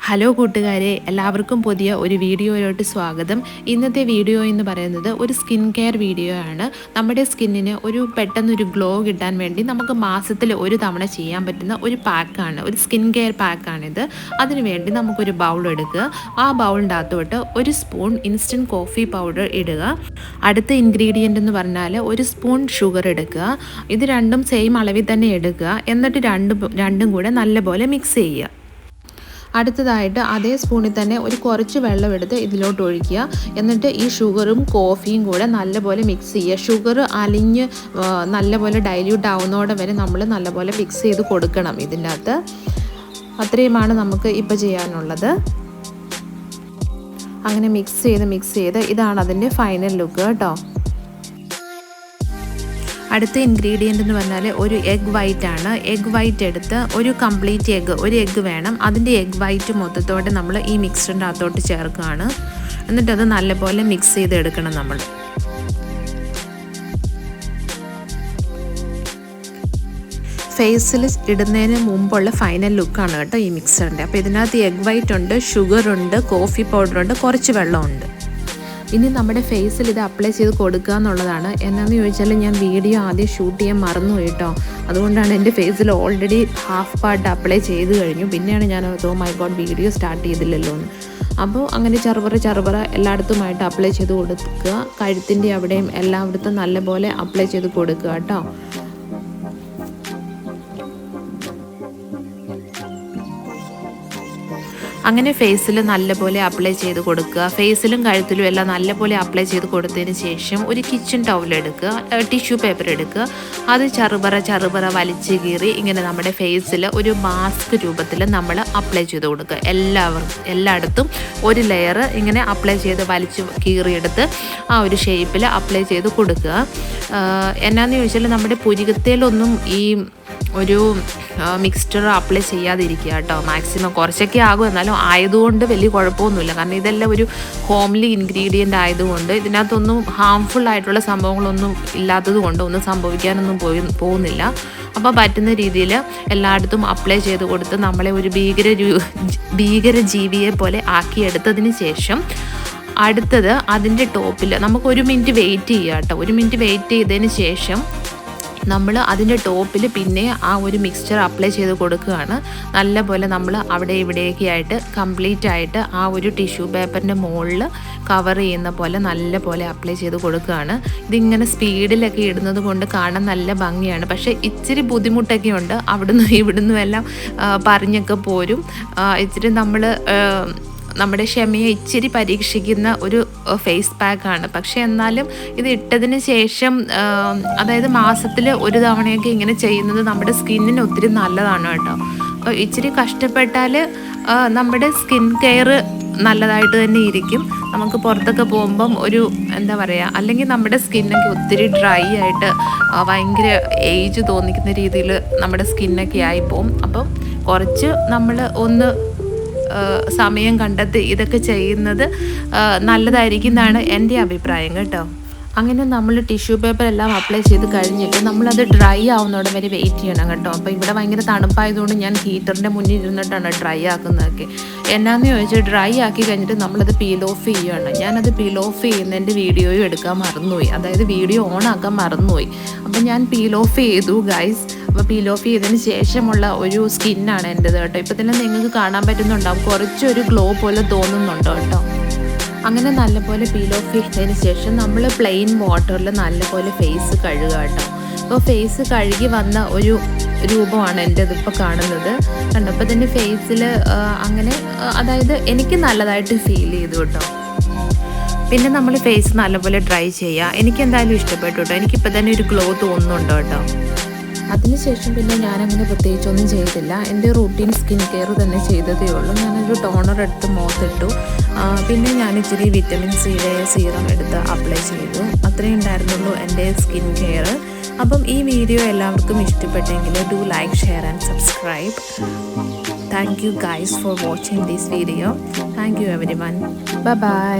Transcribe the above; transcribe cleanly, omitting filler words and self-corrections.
Hello കൂട്ടുകാരെ, എല്ലാവർക്കും പുതിയ ഒരു വീഡിയോയിലോട്ട് സ്വാഗതം. ഇന്നത്തെ വീഡിയോ എന്ന് പറയുന്നത് ഒരു സ്കിൻ കെയർ വീഡിയോ ആണ്. നമ്മുടെ സ്കിന്നിന് പെട്ടെന്നൊരു ഗ്ലോ കിട്ടാൻ വേണ്ടി നമുക്ക് മാസത്തിൽ ഒരു തവണ ചെയ്യാൻ പറ്റുന്ന ഒരു പാക്കാണ്, ഒരു സ്കിൻ കെയർ പാക്കാണിത്. അതിനുവേണ്ടി നമുക്കൊരു ബൗൾ എടുക്കുക. ആ ബൗളിൻ്റെ അകത്തോട്ട് ഒരു സ്പൂൺ ഇൻസ്റ്റൻറ്റ് കോഫി പൗഡർ ഇടുക. അടുത്ത ഇൻഗ്രീഡിയൻ്റ് എന്ന് പറഞ്ഞാൽ ഒരു സ്പൂൺ ഷുഗർ എടുക്കുക. ഇത് രണ്ടും സെയിം അളവിൽ തന്നെ എടുക്കുക. എന്നിട്ട് രണ്ടും കൂടെ നല്ലപോലെ മിക്സ് ചെയ്യുക. അടുത്തതായിട്ട് അതേ സ്പൂണിൽ തന്നെ കുറച്ച് വെള്ളം എടുത്ത് ഇതിലോട്ട് ഒഴിക്കുക. എന്നിട്ട് ഈ ഷുഗറും കോഫിയും കൂടെ നല്ലപോലെ മിക്സ് ചെയ്യുക. ഷുഗർ അലിഞ്ഞ് നല്ലപോലെ ഡൈല്യൂട്ട് ആവുന്നതോടെ വരെ നമ്മൾ നല്ലപോലെ മിക്സ് ചെയ്ത് കൊടുക്കണം. ഇതിൻ്റെ അകത്ത് അത്രയുമാണ് നമുക്ക് ഇപ്പോൾ ചെയ്യാനുള്ളത്. അങ്ങനെ മിക്സ് ചെയ്ത് ഇതാണ് അതിൻ്റെ ഫൈനൽ ലുക്ക് കേട്ടോ. അടുത്ത ഇൻഗ്രീഡിയൻ്റ് എന്ന് പറഞ്ഞാൽ ഒരു എഗ് വൈറ്റ് ആണ്. എഗ് വൈറ്റ് എടുത്ത് ഒരു കംപ്ലീറ്റ് ഒരു എഗ്ഗ് വേണം. അതിൻ്റെ എഗ് വൈറ്റ് മൊത്തത്തോടെ നമ്മൾ ഈ മിക്സറിൻ്റെ അകത്തോട്ട് ചേർക്കുകയാണ്. എന്നിട്ടത് നല്ലപോലെ മിക്സ് ചെയ്തെടുക്കണം നമ്മൾ. ഫേസിൽ ഇടുന്നതിന് മുമ്പുള്ള ഫൈനൽ ലുക്കാണ് കേട്ടോ ഈ മിക്സറിൻ്റെ. അപ്പോൾ ഇതിനകത്ത് എഗ് വൈറ്റ് ഉണ്ട്, ഷുഗറുണ്ട്, കോഫി പൗഡറുണ്ട്, കുറച്ച് വെള്ളമുണ്ട്. ഇനി നമ്മുടെ ഫേസിൽ ഇത് അപ്ലൈ ചെയ്ത് കൊടുക്കുക എന്നുള്ളതാണ്. എന്നാന്ന് ചോദിച്ചാൽ ഞാൻ വീഡിയോ ആദ്യം ഷൂട്ട് ചെയ്യാൻ മറന്നു കേട്ടോ. അതുകൊണ്ടാണ് എൻ്റെ ഫേസിൽ ഓൾറെഡി ഹാഫ് പാർട്ട് അപ്ലൈ ചെയ്ത് കഴിഞ്ഞു. പിന്നെയാണ് ഞാൻ മൈ ഗോഡ് വീഡിയോ സ്റ്റാർട്ട് ചെയ്തില്ലല്ലോ എന്ന്. അപ്പോൾ അങ്ങനെ ചെറുപറ എല്ലായിടത്തുമായിട്ട് അപ്ലൈ ചെയ്ത് കൊടുക്കുക. കഴുത്തിൻ്റെ അവിടെയും എല്ലായിടത്തും നല്ലപോലെ അപ്ലൈ ചെയ്ത് കൊടുക്കുക കേട്ടോ. അങ്ങനെ ഫേസിൽ നല്ലപോലെ അപ്ലൈ ചെയ്ത് കൊടുക്കുക. ഫേസിലും കഴുത്തിലും എല്ലാം നല്ലപോലെ അപ്ലൈ ചെയ്ത് കൊടുത്തതിന് ശേഷം ഒരു കിച്ചൺ ടവൽ എടുക്കുക, ടിഷ്യൂ പേപ്പർ എടുക്കുക. അത് ചെറുപറ വലിച്ച് കീറി ഇങ്ങനെ നമ്മുടെ ഫേസിൽ ഒരു മാസ്ക് രൂപത്തിൽ നമ്മൾ അപ്ലൈ ചെയ്ത് കൊടുക്കുക. എല്ലായിടത്തും ഒരു ലെയർ ഇങ്ങനെ അപ്ലൈ ചെയ്ത് വലിച്ച് കീറിയെടുത്ത് ആ ഒരു ഷേപ്പിൽ അപ്ലൈ ചെയ്ത് കൊടുക്കുക. എന്നാന്ന് ചോദിച്ചാൽ നമ്മുടെ പുരികത്തേലൊന്നും ഈ ഒരു മിക്സ്ചർ അപ്ലൈ ചെയ്യാതിരിക്കുക കേട്ടോ. മാക്സിമം കുറച്ചൊക്കെ ആകും, എന്നാലും ആയതുകൊണ്ട് വലിയ കുഴപ്പമൊന്നുമില്ല. കാരണം ഇതെല്ലാം ഒരു ഹോംലി ഇൻഗ്രീഡിയൻ്റ് ആയതുകൊണ്ട് ഇതിനകത്തൊന്നും ഹാംഫുൾ ആയിട്ടുള്ള സംഭവങ്ങളൊന്നും ഇല്ലാത്തത് കൊണ്ട് ഒന്നും സംഭവിക്കാനൊന്നും പോകുന്നില്ല. അപ്പോൾ പറ്റുന്ന രീതിയിൽ എല്ലായിടത്തും അപ്ലൈ ചെയ്ത് കൊടുത്ത് നമ്മളെ ഒരു ഭീകര ജീവിയെ പോലെ ആക്കിയെടുത്തതിന് ശേഷം അടുത്തത് അതിൻ്റെ ടോപ്പിൽ നമുക്ക് 1 മിനിറ്റ് വെയിറ്റ് ചെയ്യുക കേട്ടോ. 1 മിനിറ്റ് വെയിറ്റ് ചെയ്തതിന് ശേഷം നമ്മൾ അതിൻ്റെ ടോപ്പിൽ പിന്നെ ആ ഒരു മിക്സ്ചർ അപ്ലൈ ചെയ്ത് കൊടുക്കുകയാണ്. നല്ലപോലെ നമ്മൾ അവിടെ ഇവിടെയൊക്കെ ആയിട്ട് കംപ്ലീറ്റ് ആയിട്ട് ആ ഒരു ടിഷ്യൂ പേപ്പറിൻ്റെ മുകളിൽ കവർ ചെയ്യുന്ന പോലെ നല്ലപോലെ അപ്ലൈ ചെയ്ത് കൊടുക്കുകയാണ്. ഇതിങ്ങനെ സ്പീഡിലൊക്കെ ഇടുന്നത് കൊണ്ട് കാണാൻ നല്ല ഭംഗിയാണ്. പക്ഷേ ഇച്ചിരി ബുദ്ധിമുട്ടൊക്കെ ഉണ്ട്. ഇവിടുന്നും എല്ലാം പറഞ്ഞൊക്കെ പോരും. ഇച്ചിരി നമ്മുടെ ക്ഷമയെ ഇച്ചിരി പരീക്ഷിക്കുന്ന ഒരു ഫേസ് പാക്കാണ്. പക്ഷേ എന്നാലും ഇത് ഇട്ടതിന് ശേഷം അതായത് മാസത്തിൽ ഒരു തവണയൊക്കെ ഇങ്ങനെ ചെയ്യുന്നത് നമ്മുടെ സ്കിന്നിന് ഒത്തിരി നല്ലതാണ് കേട്ടോ. അപ്പോൾ ഇച്ചിരി കഷ്ടപ്പെട്ടാൽ നമ്മുടെ സ്കിൻ കെയർ നല്ലതായിട്ട് തന്നെ ഇരിക്കും. നമുക്ക് പുറത്തൊക്കെ പോകുമ്പം എന്താ പറയുക, അല്ലെങ്കിൽ നമ്മുടെ സ്കിന്നൊക്കെ ഒത്തിരി ഡ്രൈ ആയിട്ട് ഭയങ്കര ഏജ് തോന്നിക്കുന്ന രീതിയിൽ നമ്മുടെ സ്കിന്നൊക്കെ ആയിപ്പോവും. അപ്പം കുറച്ച് നമ്മൾ സമയം കണ്ടെത്തി ഇതൊക്കെ ചെയ്യുന്നത് നല്ലതായിരിക്കും എന്നാണ് എൻ്റെ അഭിപ്രായം കേട്ടോ. അങ്ങനെ നമ്മൾ ടിഷ്യൂ പേപ്പർ എല്ലാം അപ്ലൈ ചെയ്ത് കഴിഞ്ഞിട്ട് നമ്മളത് ഡ്രൈ ആവുന്നതോടെ വരെ വെയിറ്റ് ചെയ്യണം കേട്ടോ. അപ്പോൾ ഇവിടെ ഭയങ്കര തണുപ്പായതുകൊണ്ട് ഞാൻ ഹീറ്ററിൻ്റെ മുന്നിൽ ഇരുന്നിട്ടാണ് ഡ്രൈ ആക്കുന്നതൊക്കെ. എന്നാന്ന് ചോദിച്ചാൽ ഡ്രൈ ആക്കി കഴിഞ്ഞിട്ട് നമ്മളത് പീൽ ഓഫ് ചെയ്യുകയാണ്. ഞാനത് പീൽ ഓഫ് ചെയ്യുന്നതിൻ്റെ വീഡിയോയും എടുക്കാൻ മറന്നുപോയി, അതായത് വീഡിയോ ഓൺ ആക്കാൻ മറന്നുപോയി. അപ്പോൾ ഞാൻ പീൽ ഓഫ് ചെയ്തു ഗൈസ്. അപ്പോൾ പീൽ ഓഫ് ചെയ്തതിന് ശേഷമുള്ള ഒരു സ്കിന്നാണ് എൻ്റെത് കേട്ടോ. ഇപ്പോൾ തന്നെ നിങ്ങൾക്ക് കാണാൻ പറ്റുന്നുണ്ടാവും, കുറച്ചൊരു ഗ്ലോ പോലെ തോന്നുന്നുണ്ട് കേട്ടോ. അങ്ങനെ നല്ലപോലെ പീൽ ഓഫ് ചെയ്തതിന് ശേഷം നമ്മൾ പ്ലെയിൻ വാട്ടറിൽ നല്ലപോലെ ഫേസ് കഴുകുക കേട്ടോ. അപ്പോൾ ഫേസ് കഴുകി വന്ന ഒരു രൂപമാണ് എൻ്റെ ഇതിപ്പോൾ കാണുന്നത്. കണ്ടപ്പോൾ തന്നെ ഫേസിൽ അങ്ങനെ അതായത് എനിക്ക് നല്ലതായിട്ട് ഫീൽ ചെയ്തു കേട്ടോ. പിന്നെ നമ്മൾ ഫേസ് നല്ലപോലെ ഡ്രൈ ചെയ്യുക. എനിക്കെന്തായാലും ഇഷ്ടപ്പെട്ടു കേട്ടോ. എനിക്കിപ്പോൾ തന്നെ ഒരു ഗ്ലോ തോന്നുന്നുണ്ട് കേട്ടോ. അതിനുശേഷം പിന്നെ ഞാനങ്ങനെ പ്രത്യേകിച്ചൊന്നും ചെയ്തില്ല. എൻ്റെ റൂട്ടീൻ സ്കിൻ കെയർ തന്നെ ചെയ്തതേ ഉള്ളൂ. ഞാനൊരു ടോണർ എടുത്ത് മുഖത്തിട്ടു. പിന്നെ ഞാൻ ഇച്ചിരി വിറ്റമിൻ സിയുടെ സീറം എടുത്ത് അപ്ലൈ ചെയ്തു. അത്രയും ഉണ്ടായിരുന്നുള്ളൂ എൻ്റെ സ്കിൻ കെയർ. അപ്പം ഈ വീഡിയോ എല്ലാവർക്കും ഇഷ്ടപ്പെട്ടെങ്കിൽ do like, share and subscribe. Thank you guys for watching this video. Thank you everyone. Bye bye.